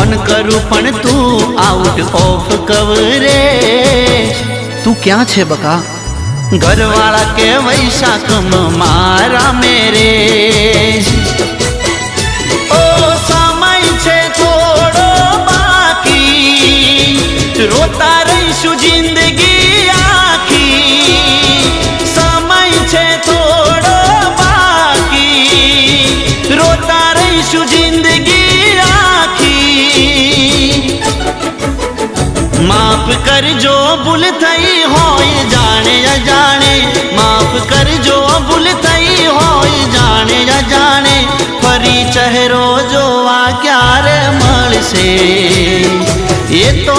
Phone करूं पण तू आउट ऑफ कवरेज। तू क्या छे बका? घरवाला के वैशाखम मारा मेरे ओ समय छे थोड़ो बाकी रोता रहीशु जिंदगी आखी। समय छे थोड़ो बाकी रोता रहीशु जिंदगी आखी। माफ कर जो भूल थई होय जाने अजाणे, माफ कर जो भूल थई होय जाने अजाणे। फरी चेहरो जोवा क्यारे मळशे ये तो